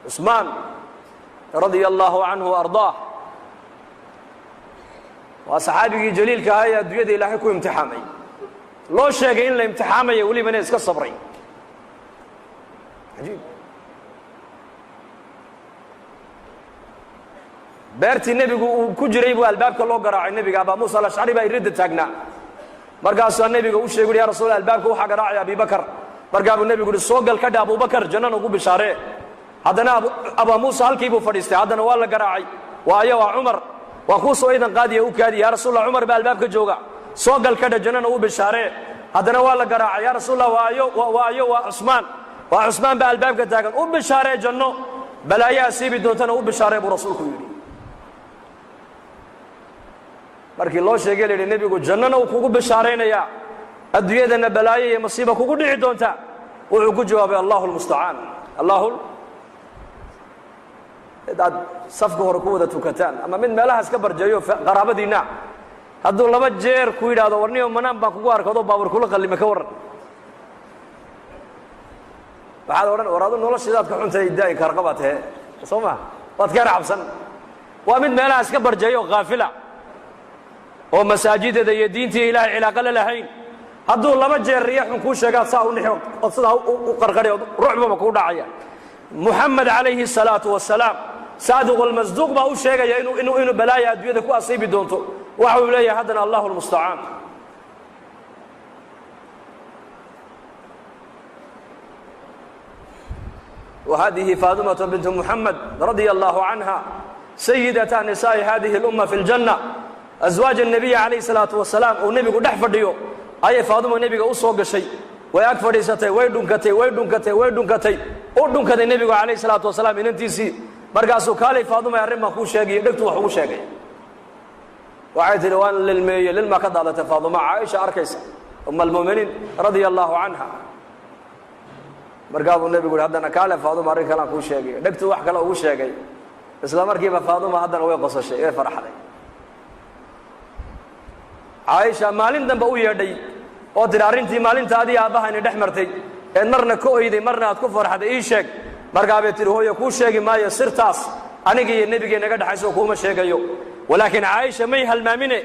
عثمان رضي الله عنه وأرضاه وصحابي جليل كهاية الدنيا دي إلهي كو امتحامي لو شيء إن الامتحامي يولي من إسكا الصبرين عجيب beertii nebigu uu ku jiray buu albaabka loo garaacay nebiga Abu Muusa al-Ash'ari baa irid taagnaa markaasuu nebiga u sheegay ya rasuul albaabka waxa garaacay Abu Bakar markaasuu nebigu soo gal ka dhaab Abu Bakar jannada ugu bishaaree haddana Abu Muusa halkii buu fadhiistay haddana waa la garaacay waayo waa Umar waa ku soo idan qaadiye u kaadi ya rasuul Umar baa albaabka jooga soo gal ka jannada ugu bishaaree haddana waa la garaacay ya rasuul waayo waa Usmaan baa albaabka taagan u bishaaree janno balaayaa siibi doontana u bishaaree buu rasuulku yiri markii loo sheegay leeyahay nabigu jannana uu kugu bishaareynaya adduunyadana balaayo iyo masiibo kugu dhici doonta wuxuu ku jawaabay Allahul musta'an Allahul dad safka hore ku wada tukataan ama mid meelaha iska barjayo qaraabadiina hadduu laba jeer ku yiraahdo warniyo manaan baan kugu arkado baawar kula qalime ka waran waxaad oran waraado noloshidaad ka xuntay daay karqabatee Soomaa waad ka raabsan waa mid meelaha iska barjayo qaafila oo masaajidada iyo diinta Ilaahay ilaaqa la lahayn hadduu laba jeer riixun ku sheegaa saa u nixo qodsada u qarqariyo ruuxba ku dhacaya Muhammad alayhi salatu wasalaam saadiqul masduuq baa u sheegaya inuu balaaya adduunyada ku asiibi doonto waxa uu leeyahay haddana Allahul musta'an وهذه فاطمة بنت محمد رضي الله عنها سيدة نساء هذه الأمة في الجنة أزواج النبي عليه الصلاة والسلام والنبي قد حفظيه أي فاطمة النبي أصوغ شيء ويكفر ستي ويدنكتي ودنكتي النبي عليه الصلاة والسلام إن انتيسي مرقاسو كالي فاطمة يرمى خو شاقي دكتو وحو شاقي وعيد الوان للمية للما قضالة فاطمة عائشة أركيس أم المؤمنين رضي الله عنها مرقابو النبي يقول هذا كالي فاطمة رين كلام خو شاقي دكتو وحكا له شاقي إسلام مركيبا فاطمة هذا ويقص الشيء فرح عليه عائشة مالين دنبا u yeedhay oo diraarintii maalintaadii aabahan dhex martay ee marna ku oyday marna aad ku farxaday ii sheeg markaa bay tiri hooyo ku sheegi maayo sirtaas aniga iyo nabiga naga dhaxayso kuma sheegayo walaakin Aisha may halmaamine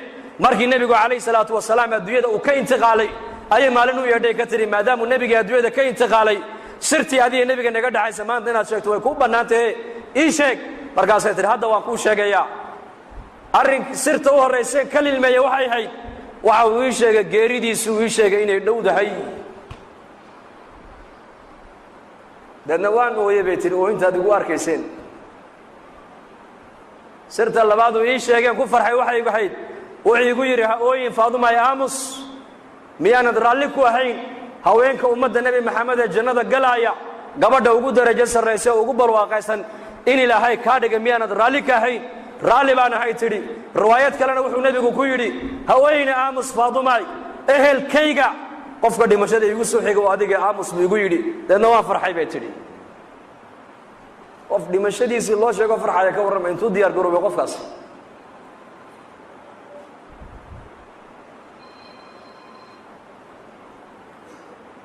markii nabigu kaleey salaatu wasalaam adduunyada uu ka intiqaalay ay maalin u yeedhay ka tiri maadaama nabiga adduunyada ka intiqaalay sirtii adiga nabiga naga dhaxaysa maanta inaad sheegto way ku banaantay ii sheeg markaas ay tiri hadda waan ku sheegaya arrin sirta u horeysay kalilmeeyo waxay hayd waxa uu ii sheegay geeridiisu ii sheegay inay dhowdahay dadna waan ooyay tiin oo intaad ugu arkayseen sirta labaad uu ii sheegay ku farxay waxay igu hayd wuxuu igu yiri ooyin Faaduma ya Aamus miyaanad raalli ku ahayn haweenka ummadda Nabi Maxamed ee jannada galaya gabadha ugu darajo sareysa ugu barwaaqaysan in Ilaahay ka dhigay miyaanad raalli ka ahayn raalli baan ahay tiri riwaayad kalena wuxuu nabigu ku yiri haweeney Aamus Faaduma ehelkayga qofka dhimashada igu soo xigay oo adiga Aamus igu yiri dadna waan farxay bay tiri qof dhimashadiisa loo sheego farxaya ka warramay intuu diyaar garoobay qofkaas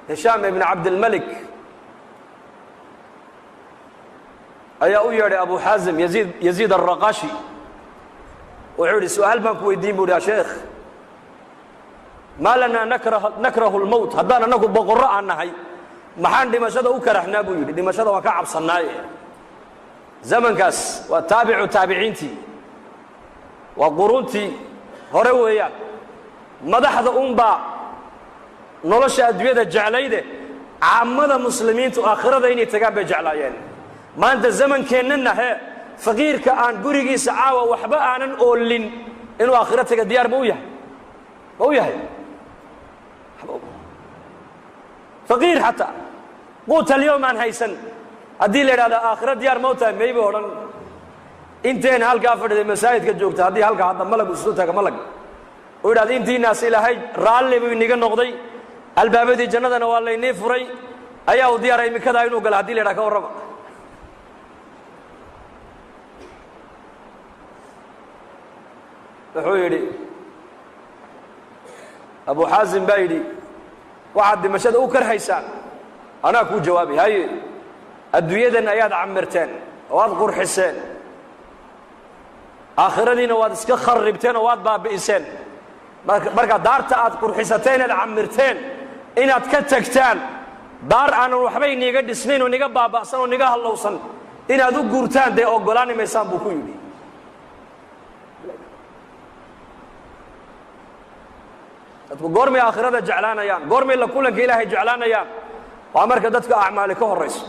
Hisham ibn Abd al-Malik ayaa u yeedhay Abu Hazim Yazid al-Raqashi wuxuu yiri su'aal baan ku weydiin buu sheekh ma lana nakrahu al-maut hadana anagu boqorro aan nahay maxaan dhimashada u karahnaa buu yiri dhimashada waa ka cabsanaay zamankaas waa taabiciinti waa qurunti hore weeyaan madaxda umba nolosha adduunyada jeclayde caamada muslimiintu aakhirada inay tagaan bay jeclaayeen maanta zamankeenna he faqiirka aan gurigiisa caawa waxba aanan oolin inuu aakhirada taga diyaar ma u yahay faqiir hatta quut اليوم aan haysan hadii la yiraahdo aakhirada diyaar ma u tahay maybe oran inteen halka fadhiday masaajidka joogta hadii halka hadda malag soo taga malag oo yiraahdo intiinaas ilaahay raalli buu inaga noqday albaabadii jannadana waa laynii furay ayaa u diyaaray imikada inuu gal hadii la yiraahdo ka warrama wuxuu yiri Abu Hazim baydi waxaad dimashada u karhaysaan ana ku jawaabi hay adduunyadan ayaad camirteen waad qurxiseen aakhiradiina waad iska kharribteen oo waad baabi'iseen marka daarta aad qurxisateen aad camirteen inaad ka tagtaan daar aanan waxba iniga dhisnayn oo niga baaba'san oo niga hallowsan inaad u guurtaan dee oggolaani maysaan buu ku yidhi dadku goormay aakhirada jeclaanayaan goormay la kulanka ilaahay jeclaanayaan waa marka dadka acmaali ka horrayso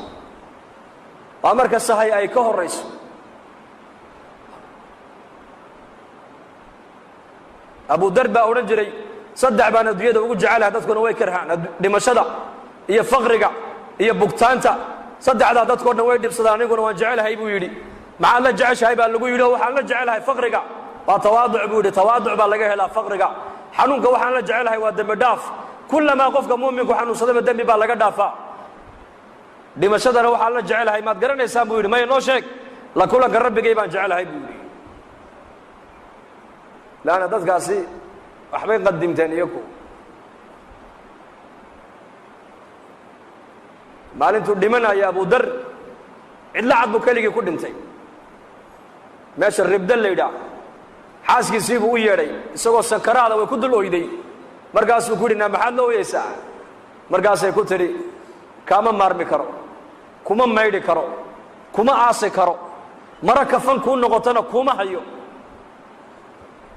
waa marka sahay ay ka horrayso abu dar baa odhan jiray saddex baan adduunyada ugu jecelahay dadkuna way karhaan dhimashada iyo faqriga iyo bugtaanta saddexdaa dadkoo dhan way dhibsadaan aniguna waan jecelahay buu yidhi maxaad la jeceshahay baa lagu yidhi oo waxaan la jecelahay faqriga waa tawaaduc buu yidhi tawaaduc baa laga helaa faqriga xanuunka waxaan la jecelahay waa dembi dhaaf kullamaa qofka mu'minku xanuunsadaba dembi baa laga dhaafaa dhimashadana waxaan la jecelahay maad garanaysaan buu yidhi maya noo sheeg la kulanka rabbigay baan jecelahay buu yidhi laana dadkaasi waxbay qadimteen iyaku maalintuu dhimanaya abu dar cidla cad buu keligii ku dhintay meesha ribda la yidhaah xaaskiisiibuu u yeedhay isagoo sankaraada way ku dul oyday markaasuu ku yidhi naa maxaad la oyaysaa markaasay ku tidhi kaama maarmi karo kuma maydhi karo kuma aasi karo mara kafan kuu noqotona kuma hayo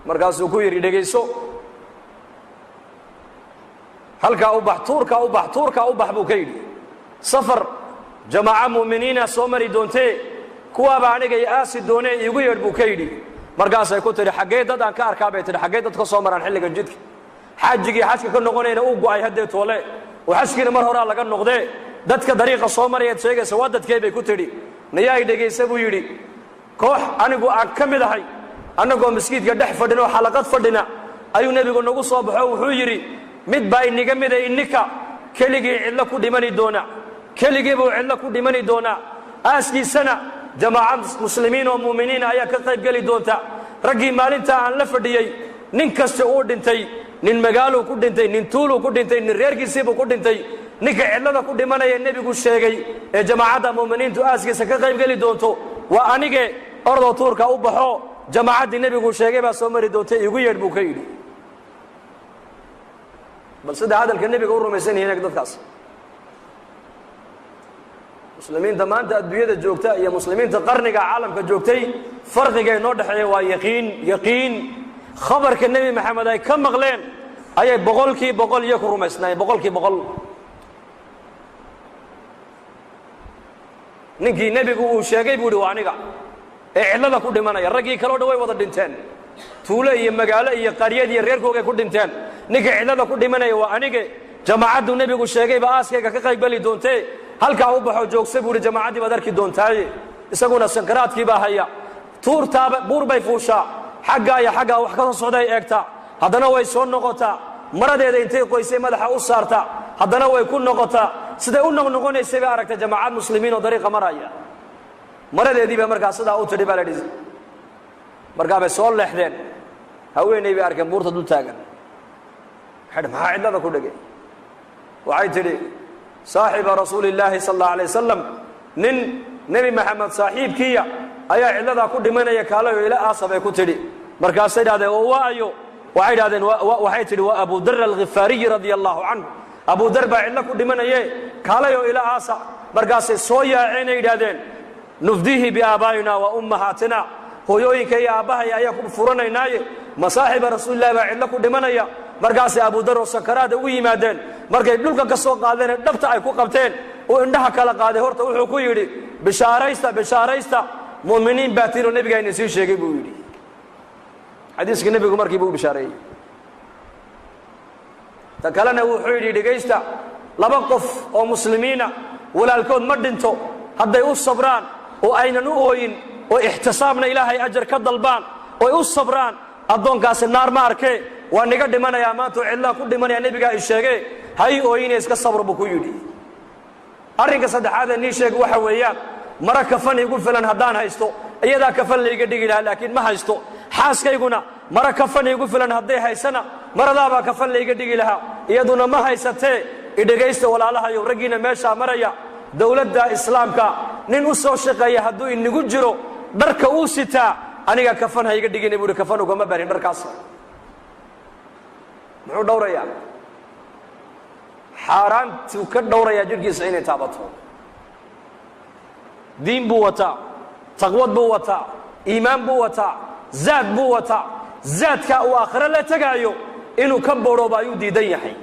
markaasuu ku yidhi dhegayso halkaa u bax tuurkaa u bax tuurkaa u bax buu ka yidhi safar jamaaca mu'miniina soo mari doontee kuwaaba aniga i aasi doonee iigu yeedh buu ka yidhi markaasay ku tidhi xaggee dad aan ka arkaa bay tidhi xaggee dad ka soo maraan xilligan jidka xaajigii xajka ka noqonayna uu go'ay haddee toole oo xajkiina mar horaa laga noqdee dadka dariiqa soo marayaad sheegaysa waa dadkee bay ku tidhi nayaa i dhegaysa buu yidhi koox anigu aan ka mid ahay annagoo maskiidka dhex fadhin oo xalaqad fadhina ayuu nebigu nagu soo baxo wuxuu yidhi mid baa iniga mida ininka keligii cidlo ku dhimani doona keligii buu cidlo ku dhimani doonaa aaskiisana jamaacad muslimiin oo mu'miniina ayaa ka qayb geli doonta raggii maalintaa aan la fadhiyey nin kasta uu dhintay nin magaaluu ku dhintay nin tuuluu ku dhintay nin reerkiisiibuu ku dhintay ninka cidlada ku dhimanaya nebigu sheegay ee jamaacadda mu'miniintu aaskiisa ka qayb geli doonto waa anige ordoo tuurka u baxo jamaacaddii nebigu sheegay baa soo mari doonta iigu yeedh buu ka yidhi bal sida hadalka nebiga u rumaysan yihiin dadkaas muslimiinta maanta adduunyada joogta iyo muslimiinta qarniga caalamka joogtay farqiga inoo dhexeeya waa yaqiin khabarka nebi maxamed ay ka maqleen ayay boqolkii boqol iyo ku rumaysnaayeen boqolkii boqol ninkii nebigu uu sheegay buu yidhi waa aniga ee cidlada ku dhimanaya raggii kaleo dhan way wada dhinteen tuulo iyo magaalo iyo qaryad iyo reerkoogay ku dhinteen ninka cidlada ku dhimanaya waa anige jamaacaddu nebigu sheegayba aaskayga ka qayb geli doontee halkaa u baxoo joogsa buu yidhi jamaacaddii baad arki doontaaye isaguna sankaraadkii baa haya tuurtaaba buur bay fuushaa xaggaa iyo xaggaa wax ka soo socda ay eegtaa haddana way soo noqotaa maradeeda intay qoysay madaxa u saartaa haddana way ku noqotaa siday u noqnoqonaysay bay aragtay jamaacad muslimiin oo dariiqa maraya maradeedii bay markaa sidaa u tidhi baa la yidhi markaa bay soo leexdeen haweenay bay arkeen buurta dul taagan waxay dhi maxaa cidlada ku dhegay waxay tidhi saaxiba rasuuli illaahi sala allahu alay wasalam nin nebi maxamed saaxiibkiiya ayaa cidladaa ku dhimanaya kaalayo ila aasa bay ku tidhi markaasay idhahdeen oo waayo waxay idhahdeen waxay tidhi waa abu dar alghifaariyi radia allahu canhu abu dar baa cidlo ku dhimanaye kaalayo ila aasa markaasay soo yaaceen ay idhahdeen nufdihi biaabaa'ina wa ummahaatina hooyooyinka iyo aabbahay ayaa ku furanaynaaye masaaxiba rasuulillahi baa cidlo ku dhimanaya markaasay abu dar oo sakaraada ugu yimaadeen markay dhulka ka soo qaadeen ee dhabta ay ku qabteen uu indhaha kala qaaday horta wuxuu ku yidhi bishaaraysta bishaaraysta mu'miniin baa tiinoo nebiga ina sii sheegay buu yidhi xadiiska nebigu markiiba u bishaareeyey ta kalena wuxuu yidhi dhegaysta laba qof oo muslimiina walaalkood ma dhinto hadday u sabraan oo aynan u ooyin oo ixtisaabna ilaahay ajar ka dalbaan oo ay u sabraan addoonkaasi naar ma arkee waa niga dhimanayaa maanta oo cidlaa ku dhimanaya nebigaa i sheegee hay ooyine iska sabr buu ku yidhi arrinka saddexaad ee nii sheeg waxa weeyaan mara kafan igu filan haddaan haysto iyadaa kafan layga dhigi lahaa laakiin ma haysto xaaskayguna mara kafan igu filan hadday haysana maradaabaa kafan layga dhigi lahaa iyaduna ma haysatee idhegaysta walaalahayow raggiina meeshaa maraya dawladda islaamka nin u soo shaqeeya hadduu inagu jiro dharka uu sitaa aniga kafan ha iga dhigin buu kafan ugama barin dharkaas muxuu dhowrayaa xaaraantu ka dhowrayaa jirkiisa inay taabato diin buu wataa taqwad buu wataa iimaan buu wataa zaad buu wataa zaadka uu aakhiro la tagaayo inuu ka boorooba ayuu diidan yahay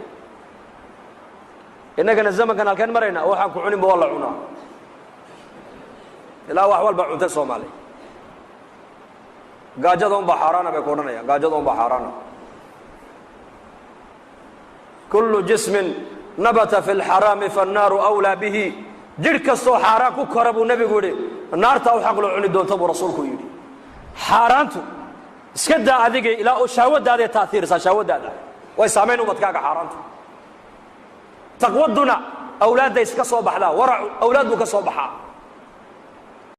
innagana zamankan halkeen marayna waxaan ku cuninba waa la cunaa ilaa wax walba cunta Soomaali gaajada unbaa xaaraana bay ku odhanayaan gaajada unbaa xaaraana kullu jismin nabata fi lxaraami fannaaru awlaa bihi jidh kastoo xaaraan ku kora buu nebigu yidhi naartaa u xaq loo cuni doonta buu rasuulku yidhi xaaraantu iska daa adiga ilaa oo shahwadaaday taaiirsaa shahwadaada way saamayn ubadkaaga xaaraanta taqwaduna awlaadda iska soo baxdaa waracu awlaad buu ka soo baxaa